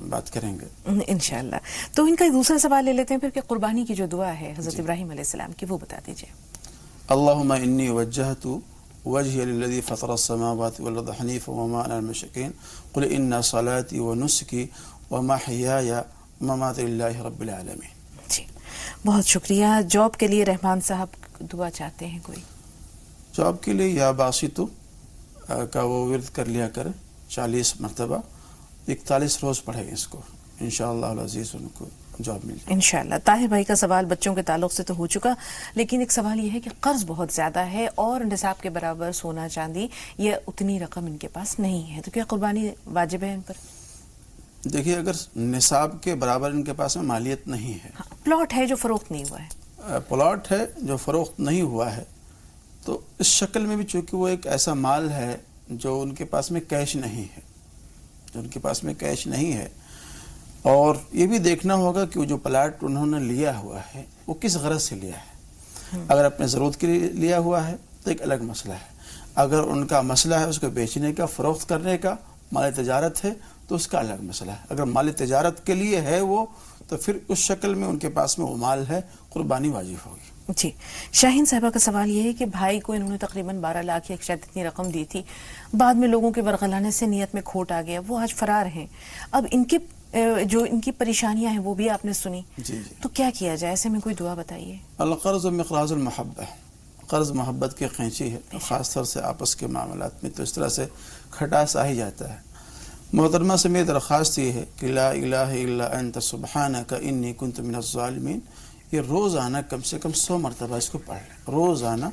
بات کریں گے انشاءاللہ. تو ان کا دوسرا سوال لے لیتے ہیں پھر کہ قربانی کی جو دعا ہے حضرت ابراہیم علیہ السلام کی، وہ بتا دیجئے. اللہم انی وجہت وجہی للذی فطر السماوات والارض حنیفا وما انا من المشرکین قل ان صلاتی ونسکی ومحیای ومماتی للہ رب العالمین. جی بہت شکریہ. جاب کے لیے رحمان صاحب دعا چاہتے ہیں کوئی؟ جاب کے لیے یا باسطو کا وہ ورد کر لیا کر 40 مرتبہ 41 روز پڑھیں اس کو، انشاءاللہ العزیز ان کو جاب مل جائے انشاءاللہ. طاہر بھائی کا سوال بچوں کے تعلق سے تو ہو چکا، لیکن ایک سوال یہ ہے کہ قرض بہت زیادہ ہے اور نصاب کے برابر سونا چاندی یہ اتنی رقم ان کے پاس نہیں ہے، تو کیا قربانی واجب ہے ان پر؟ دیکھیے اگر نصاب کے برابر ان کے پاس میں مالیت نہیں ہے، پلاٹ ہے جو فروخت نہیں ہوا ہے، پلاٹ ہے جو فروخت نہیں ہوا ہے، تو اس شکل میں بھی چونکہ وہ ایک ایسا مال ہے جو ان کے پاس میں کیش نہیں ہے، اور یہ بھی دیکھنا ہوگا کہ وہ جو پلاٹ انہوں نے لیا ہوا ہے وہ کس غرض سے لیا ہے. اگر اپنے ضرورت کے لیے لیا ہوا ہے تو ایک الگ مسئلہ ہے، اگر ان کا مسئلہ ہے اس کو بیچنے کا، فروخت کرنے کا، مال تجارت ہے تو اس کا الگ مسئلہ ہے. اگر مال تجارت کے لیے ہے وہ تو پھر اس شکل میں ان کے پاس میں وہ مال ہے، قربانی واجب ہوگی. جی شاہین صاحبہ کا سوال یہ ہے کہ بھائی کو انہوں نے تقریباً 12 لاکھ یا شاید اتنی رقم دی تھی، بعد میں لوگوں کے ورغلانے سے نیت میں کھوٹ آ گیا، وہ آج فرار ہیں. اب ان کی پریشانیاں ہیں وہ بھی آپ نے سنی، جی تو کیا کیا جائے؟ ایسے میں کوئی دعا بتائیے. القرض مقراض المحبہ، قرض محبت کی قینچی ہے، خاص طور سے آپس کے معاملات میں تو اس طرح سے کھٹاس آ ہی جاتا ہے. محترمہ سے میری درخواست یہ ہے کہ لا الہ الا انت سبحانک انی کنت من الظالمین، یہ روزانہ کم سے کم 100 مرتبہ اس کو پڑھ لیں، روزانہ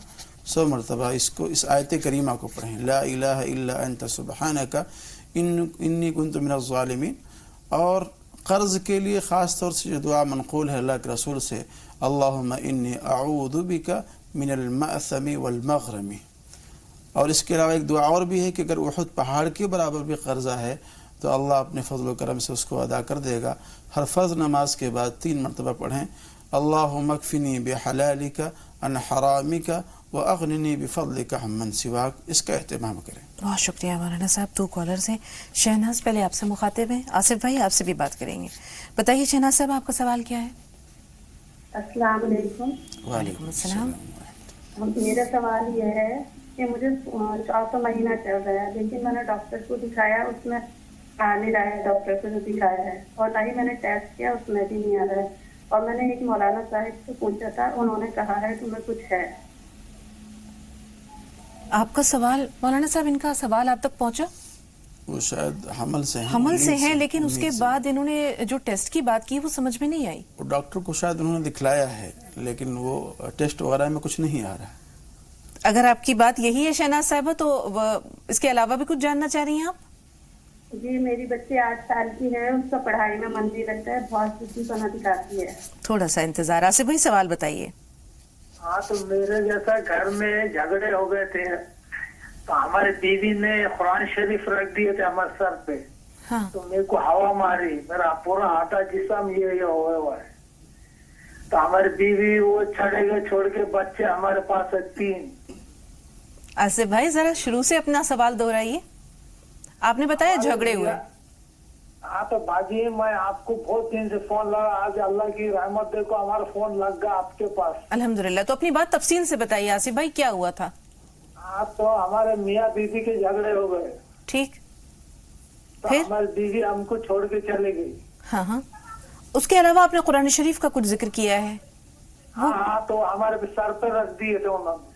100 مرتبہ اس آیت کریمہ کو پڑھیں، لا الہ الا انت سبحانک انی کنت من الظالمین. اور قرض کے لیے خاص طور سے جو دعا منقول ہے اللہ کے رسول سے، اللہم انی اعوذ بک من المأثم والمغرم. اور اس کے علاوہ ایک دعا اور بھی ہے کہ اگر احد پہاڑ کے برابر بھی قرضہ ہے تو اللہ اپنے فضل و کرم سے اس کو ادا کر دے گا. ہر فرض نماز کے بعد 3 مرتبہ پڑھیں، اللہم اکفنی بحلالک عن حرامک واغننی بفضلک عمن سواک. اس کا اہتمام کریں. بہت شکریہ مولانا صاحب. 2 کالرز ہیں. شہناز پہلے آپ سے مخاطب ہیں، آصف بھائی آپ سے بھی بات کریں گے. بتائیے شہناز صاحب آپ کا سوال کیا ہے؟ السلام علیکم. وعلیکم السلام. میرا سوال یہ ہے کہ مجھے 4 مہینہ چل رہا ہے، لیکن میں نے ڈاکٹر کو دکھایا، اس میں آ نہیں رہا ہے ڈاکٹر کو جو دکھایا ہے، اور نہ ہی میں نے ٹیسٹ کیا اس میں بھی نہیں آ رہا ہے. اور میں نے ایک مولانا صاحب سے پوچھا تھا، انہوں نے کہا ہے تمہیں کچھ ہے. آپ کا سوال مولانا صاحب، ان کا سوال آپ تک پہنچا؟ وہ شاید حمل سے ہیں، لیکن اس کے بعد انہوں نے جو ٹیسٹ کی بات کی وہ سمجھ میں نہیں آئی. وہ ڈاکٹر کو شاید انہوں نے دکھلایا ہے لیکن وہ ٹیسٹ وغیرہ میں کچھ نہیں آ رہا. اگر آپ کی بات یہی ہے شہناز صاحبہ تو اس کے علاوہ بھی کچھ جاننا چاہ رہی ہیں آپ؟ جی میری بچی 8 سال کی ہے، اس کا پڑھائی میں من نہیں لگتا ہے، بہت سی پنا دکھاتی ہے. تھوڑا سا انتظار. آصف بھائی سوال بتائیے. ہاں تو میرے جیسا گھر میں جھگڑے ہو گئے تھے تو ہمارے بیوی نے قرآن شریف رکھ دیے تھے ہمارے سر پہ. ہاں. تو میرے کو ہوا ماری، میرا پورا آٹا جسم یہ ہوا ہے. تو ہماری بیوی وہ چھڑے گئے چھوڑ کے، بچے ہمارے پاس ہے 3. آصف بھائی ذرا شروع سے اپنا سوال دہرائیے. آپ نے بتایا جھگڑے ہوئے. ہاں تو باجی میں آپ کو بہت دن سے فون لگا، آج اللہ کی رحمت دیکھو ہمارا فون لگ گیا آپ کے پاس. الحمدللہ. تو اپنی بات تفصیل سے بتائیے آصف بھائی، کیا ہوا تھا؟ ہاں تو ہمارے میاں بیوی کے جھگڑے ہو گئے. ٹھیک. تو ہماری بیوی ہم کو چھوڑ کے چلے گئی. ہاں. اس کے علاوہ آپ نے قرآن شریف کا کچھ ذکر کیا ہے؟ ہاں تو ہمارے سر پہ رکھ دیے تھے انہوں نے.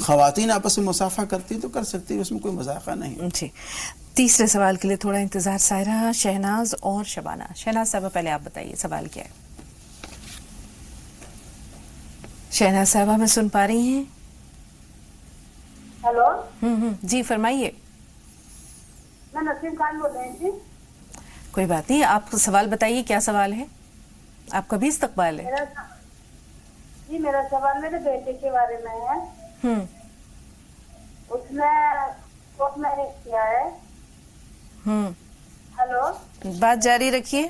خواتین آپس میں مصافحہ کرتی تو کر سکتی ہے، اس میں کوئی مذاقہ نہیں. جی تیسرے سوال کے لیے تھوڑا انتظار. سائرہ، شہناز اور شبانہ. شہناز صاحبہ پہلے آپ بتائیے سوال کیا ہے. شہناز صاحبہ میں سن پا رہی ہیں؟ ہیلو جی فرمائیے. میں نسیم خان بول رہی تھی. کوئی بات نہیں، آپ سوال بتائیے کیا سوال ہے، آپ کا بھی استقبال ہے. جی میرا سوال میرے بیٹے کے بارے میں ہے. اس نے کورٹ میرج کیا ہے. ہیلو، بات جاری رکھیے.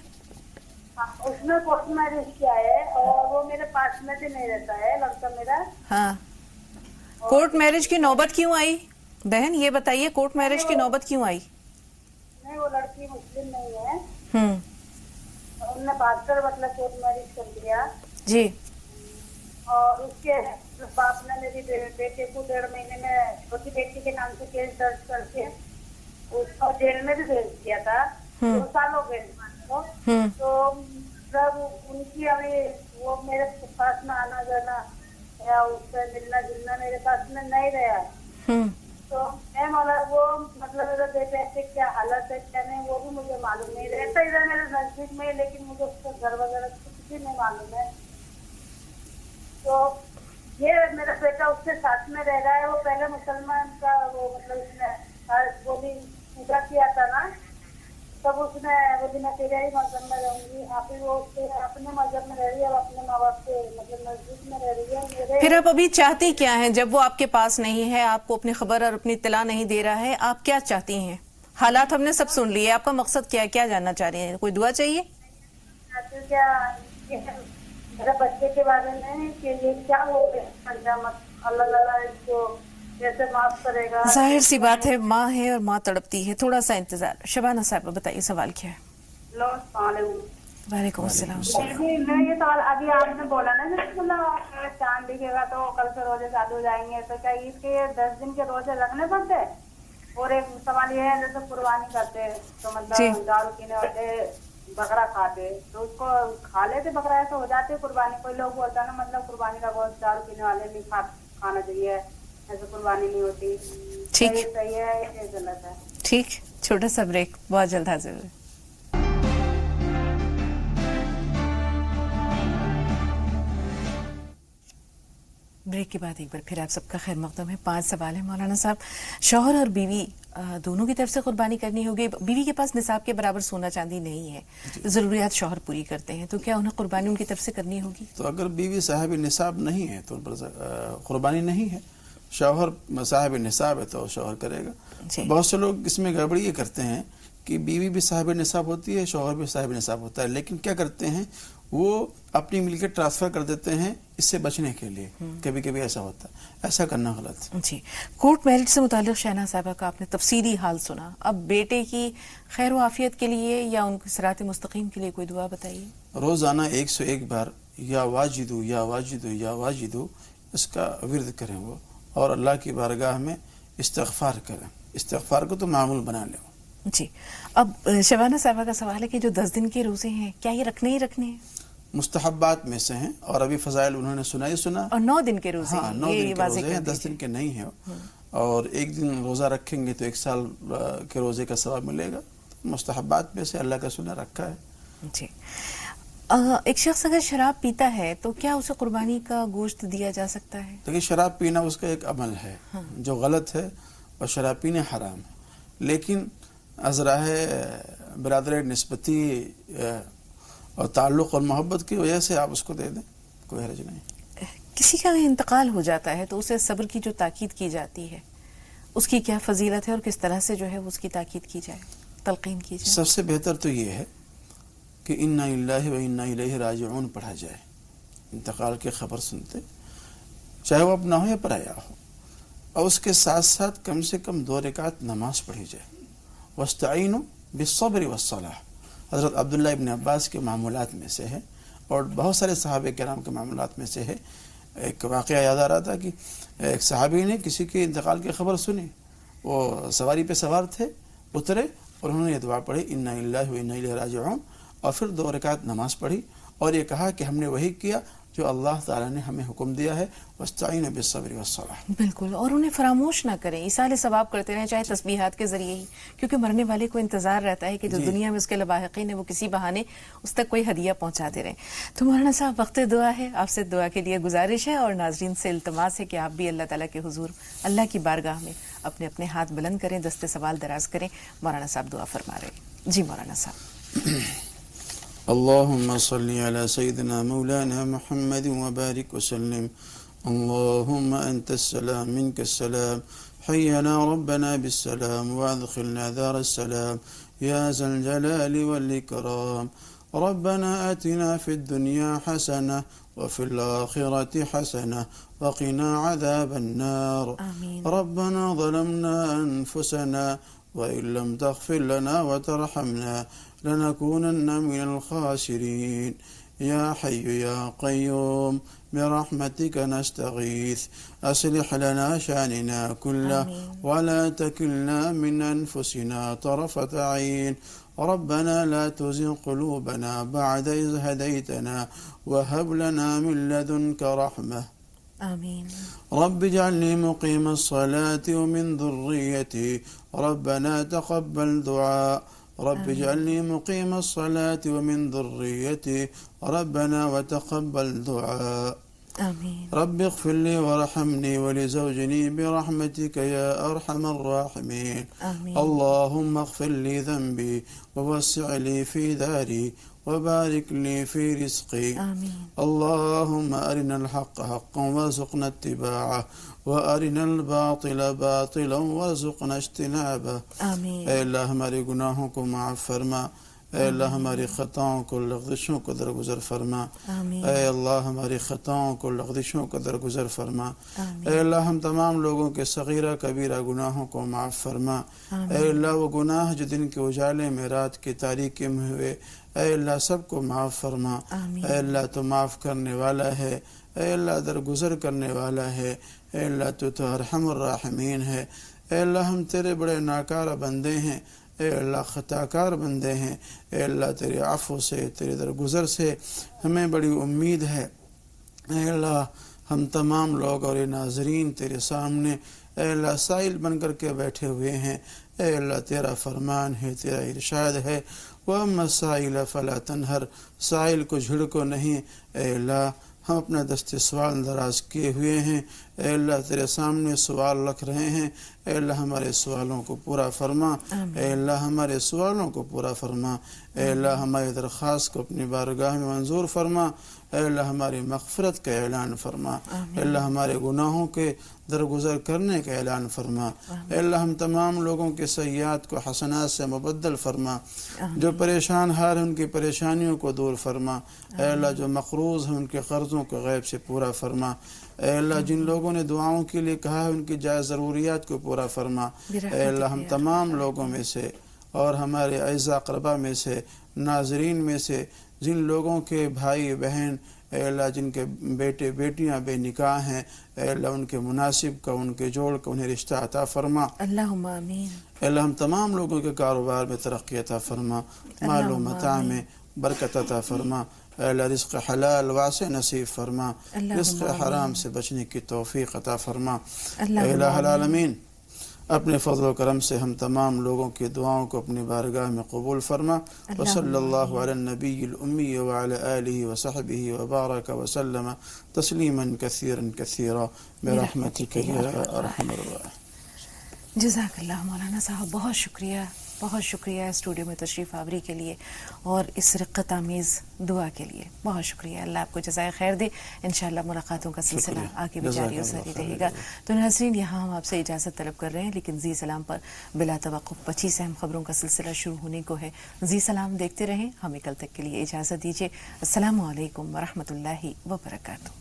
اس نے کورٹ میرج کیا ہے اور وہ میرے پاس میں بھی نہیں رہتا ہے لڑکا میرا. ہاں، کورٹ میرج کی نوبت کیوں آئی بہن، یہ بتائیے کورٹ میرج کی نوبت کیوں آئی؟ نہیں، وہ لڑکی مسلم نہیں ہے. انہوں نے 72 مطلب کورٹ میرج کر دیا. جی. اور اس کے باپ نے میری بیٹے کو 1.5 مہینے میں چھوٹی بیٹی کے نام سے کیس درج کر کے اس کو جیل میں بھی بھیج دیا تھا. 2 سال ہو گئے کو. تو جب ان کی ابھی وہ میرے پاس میں آنا جانا یا اس سے ملنا جلنا میرے پاس میں نہیں رہا. تو وہ مطلب میرے بیٹے سے کیا حالت ہے کیا نہیں وہ بھی مجھے معلوم نہیں. رہتا ادھر میرے نزدیک میں، لیکن مجھے اس کا گھر وغیرہ کچھ بھی نہیں معلوم ہے. تو یہ میرا بیٹا اس کے ساتھ میں رہ رہا ہے. وہ پہلے مسلمان کا وہ مطلب اس نے بولی پوجا کیا تھا نا، تب اس نے بولی میں تیرے ہی مذہب میں رہوں گی. آپ ہی وہ اپنے مذہب میں رہ رہی ہے اور اپنے ماں باپ کے مطلب نزدیک میں رہ رہی ہے. پھر آپ ابھی چاہتی کیا ہیں جب وہ آپ کے پاس نہیں ہے، آپ کو اپنی خبر اور اپنی اطلاع نہیں دے رہا ہے؟ آپ کیا چاہتی ہیں؟ حالات ہم نے سب سن لیے، آپ کا مقصد کیا ہے، کیا جاننا چاہ رہی ہیں؟ کوئی دعا چاہیے؟ میرے بچے کے بارے میں کہ یہ کیا ہو گیا، اللہ تعالیٰ اس کو کیسے معاف کرے گا. ظاہر سی بات ہے، ماں ہے اور ماں تڑپتی ہے. تھوڑا سا انتظار. شبانہ صاحبہ بتائیے سوال کیا ہے. السلام علیکم. وعلیکم السلام. میں یہ سوال ابھی آپ نے بولا نا چاند دکھے گا تو کل سے روزے چالو ہو جائیں گے، تو کیا اس کے 10 دن کے روزے رکھنے پڑتے ہیں؟ اور ایک سوال یہ ہے جیسے قربانی کرتے تو مطلب دارو پینے والے بکرا کھاتے تو اس کو کھا لیتے بکرا، ایسا ہو جاتے قربانی. کوئی لوگ بولتا نا مطلب قربانی کا گوشت دارو پینے والے نہیں کھانا چاہیے، ایسے قربانی نہیں ہوتی. ٹھیک، صحیح ہے یہ غلط ہے؟ ٹھیک، چھوٹا سا بریک، بہت جلد حاضر ہوئے. بریک کے بعد ایک بار پھر آپ سب کا خیر مقدم ہے. 5 سوال ہیں مولانا صاحب. شوہر اور بیوی دونوں کی طرف سے قربانی کرنی ہوگی. بیوی کے پاس نصاب کے برابر سونا چاندی نہیں ہے، ضروریات شوہر پوری کرتے ہیں، تو کیا انہیں قربانی ان کی طرف سے کرنی ہوگی؟ تو اگر بیوی صاحب نصاب نہیں ہے تو قربانی نہیں ہے. شوہر صاحب نصاب ہے تو شوہر کرے گا. بہت سے لوگ اس میں گڑبڑی یہ کرتے ہیں کہ بیوی بھی صاحب نصاب ہوتی ہے، شوہر بھی صاحب نصاب ہوتا ہے، لیکن کیا کرتے ہیں وہ اپنی ملکیت ٹرانسفر کر دیتے ہیں اس سے بچنے کے لیے. کبھی کبھی ایسا ہوتا ہے، ایسا کرنا غلط. جی. کورٹ میرج سے متعلق شہناز صاحبہ کا آپ نے تفصیلی حال سنا. اب بیٹے کی خیر و عافیت کے لیے یا ان کی صراط مستقیم کے لیے کوئی دعا بتائیے. روزانہ 101 بار یا واجدو یا واجدو یا واجدو اس کا ورد کریں وہ، اور اللہ کی بارگاہ میں استغفار کریں. استغفار کو تو معمول بنا لیں. جی. اب شبانہ صاحبہ کا سوال ہے کہ جو 10 دن کے روزے ہیں کیا یہ رکھنے ہی رکھنے ہیں؟ مستحبات میں سے ہیں، اور ابھی فضائل انہوں نے سنا ہی سنا. اور 9 دن کے روزے. ہاں 9 دن کے روزے ہیں، 10 دن کے نہیں ہیں. اور 1 دن روزہ رکھیں گے تو 1 سال کے روزے کا ثواب ملے گا. مستحبات میں سے اللہ کا سنا رکھا ہے. جی. ایک شخص اگر شراب پیتا ہے تو کیا اسے قربانی کا گوشت دیا جا سکتا ہے؟ دیکھیے شراب پینا اس کا ایک عمل ہے جو غلط ہے، اور شراب پینے حرام ہے. لیکن از راہ برادر نسبتی اور تعلق اور محبت کی وجہ سے آپ اس کو دے دیں، کوئی حرج نہیں. کسی کا انتقال ہو جاتا ہے تو اسے صبر کی جو تاکید کی جاتی ہے اس کی کیا فضیلت ہے، اور کس طرح سے جو ہے اس کی تاکید کی جائے، تلقین کی جائے؟ سب سے بہتر تو یہ ہے کہ انا للہ و انا الیہ راجعون پڑھا جائے. انتقال کی خبر سنتے، چاہے وہ اپنا ہو یا پرایا ہو، اور اس کے ساتھ ساتھ کم سے کم 2 رکعت نماز پڑھی جائے. واستعینوا بالصبر والصلاۃ حضرت عبداللہ ابن عباس کے معمولات میں سے ہے، اور بہت سارے صحابہ کرام کے معمولات میں سے ہے. ایک واقعہ یاد آ رہا تھا کہ ایک صحابی نے کسی کے انتقال کی خبر سنی، وہ سواری پہ سوار تھے، اترے اور انہوں نے یہ دعا پڑھی انا للہ و انا الیہ راجعون، اور پھر 2 رکعت نماز پڑھی، اور یہ کہا کہ ہم نے وہی کیا جو اللہ تعالیٰ نے ہمیں حکم دیا ہے، وَاسْتَعِينُوا بِالصَّبْرِ وَالصَّلَاةِ. بالکل، اور انہیں فراموش نہ کریں، ایصال ثواب کرتے رہیں، چاہے تسبیحات کے ذریعے ہی، کیونکہ مرنے والے کو انتظار رہتا ہے کہ جو دنیا میں اس کے لواحقین ہیں وہ کسی بہانے اس تک کوئی ہدیہ پہنچاتے رہیں. تو مولانا صاحب وقت دعا ہے، آپ سے دعا کے لیے گزارش ہے اور ناظرین سے التماس ہے کہ آپ بھی اللہ تعالیٰ کے حضور اللہ کی بارگاہ میں اپنے اپنے ہاتھ بلند کریں، دست سوال دراز کریں. مولانا صاحب دعا فرما رہے ہیں. جی مولانا صاحب. اللهم صل على سيدنا مولانا محمد وبارك وسلم. اللهم أنت السلام منك السلام، حينا ربنا بالسلام وأدخلنا دار السلام يا ذا الجلال والإكرام. ربنا آتنا في الدنيا حسنة وفي الآخرة حسنة وقنا عذاب النار. آمين. ربنا ظلمنا أنفسنا وإن لم تغفر لنا وترحمنا لنكونن من الخاسرين. يا حي يا قيوم برحمتك نستغيث، أصلح لنا شأننا كله ولا تكلنا من أنفسنا طرفة عين. ربنا لا تزغ قلوبنا بعد إذ هديتنا وهب لنا من لدنك رحمة. آمين. رب اجعلني مقيم الصلاة ومن ذريتي ربنا تقبل دعاء. رب اجعلني مقيم الصلاة ومن ذريتي ربنا وتقبل دعاء. آمين. رب اغفر لي وارحمني ولزوجني برحمتك يا أرحم الراحمين. آمين. اللهم اغفر لي ذنبي ووسع لي في داري وبارك لي في رزقي. آمين. اللهم أرنا الحق حقا وارزقنا اتباعه وأرنا الباطل باطلا وارزقنا اجتنابه. آمین. اے اللہ ہمارے گناہوں کو معاف فرما، اے اللہ ہماری خطاؤں کو لغزشوں کو درگزر فرما. آمین. اے اللہ ہماری خطاؤں کو لغزشوں کو درگزر فرما. آمین. اے اللہ ہم تمام لوگوں کے صغیرہ کبیرہ گناہوں کو معاف فرما. اے اللہ وہ گناہ جو دن کے اجالے میں رات کی تاریکی میں ہوئے، اے اللہ سب کو معاف فرما. آمین. اے اللہ تو معاف کرنے والا ہے، اے اللہ درگزر کرنے والا ہے، اے اللہ تو ارحم الراحمین ہے. اے اللہ ہم تیرے بڑے ناکارہ بندے ہیں، اے اللہ خطاکار بندے ہیں. اے اللہ تیرے عفو سے، تیرے درگزر سے ہمیں بڑی امید ہے. اے اللہ ہم تمام لوگ اور ناظرین تیرے سامنے اے اللہ سائل بن کر کے بیٹھے ہوئے ہیں. اے اللہ تیرا فرمان ہے، تیرا ارشاد ہے، وَأَمَّا السَّائِلَ فَلَا تَنْهَرْ، سائل کو جھڑکو نہیں. اے اللہ ہم اپنا دست سوال دراز کیے ہوئے ہیں. اے اللہ تیرے سامنے سوال رکھ رہے ہیں. اے اللہ ہمارے سوالوں کو پورا فرما. اے اللہ ہمارے سوالوں کو پورا فرما. اے اللہ ہماری درخواست کو اپنی بارگاہ میں منظور فرما. اے اللہ ہماری مغفرت کا اعلان فرما. اے اللہ ہمارے گناہوں کے درگزر کرنے کا اعلان فرما. اے اللہ ہم تمام لوگوں کے سیئات کو حسنات سے مبدل فرما. جو پریشان حال ہیں ان کی پریشانیوں کو دور فرما. اے اللہ جو مقروض ہیں ان کے قرضوں کو غیب سے پورا فرما. اے اللہ جن لوگوں نے دعاؤں کے لیے کہا ہے ان کی جائز ضروریات کو پورا فرما. اے اللہ ہم تمام لوگوں میں سے اور ہمارے اعزاء اقربا میں سے، ناظرین میں سے جن لوگوں کے بھائی بہن اے اللہ جن کے بیٹے بیٹیاں بے نکاح ہیں، اے اللہ ان کے مناسب کا، ان کے جوڑ کا انہیں رشتہ عطا فرما. اللہم آمین. اے اللہ ہم تمام لوگوں کے کاروبار میں ترقی عطا فرما، مال و متاع میں برکت عطا فرما. اے اللہ رزق حلال واسع نصیب فرما، رزق حرام سے بچنے کی توفیق عطا فرما. اے الہ العالمین اپنے فضل و کرم سے ہم تمام لوگوں کی دعاؤں کو اپنی بارگاہ میں قبول فرما. وصلی اللہ علی النبی الامی وعلی آلہ وصحبہ وبارک وسلم تسلیما کثیرا کثیرا برحمتک یا ارحم الراحمین. جزاک اللہ مولانا صاحب، بہت شکریہ، بہت شکریہ اسٹوڈیو میں تشریف آوری کے لیے اور اس رقت آمیز دعا کے لیے. بہت شکریہ. اللہ آپ کو جزائے خیر دے. انشاءاللہ ملاقاتوں کا سلسلہ آگے بھی جاری و ساری رہے گا. تو ناظرین یہاں ہم آپ سے اجازت طلب کر رہے ہیں، لیکن زی سلام پر بلا توقف 25 اہم خبروں کا سلسلہ شروع ہونے کو ہے. زی سلام دیکھتے رہیں. ہمیں کل تک کے لیے اجازت دیجیے. السلام علیکم ورحمۃ اللہ وبرکاتہ.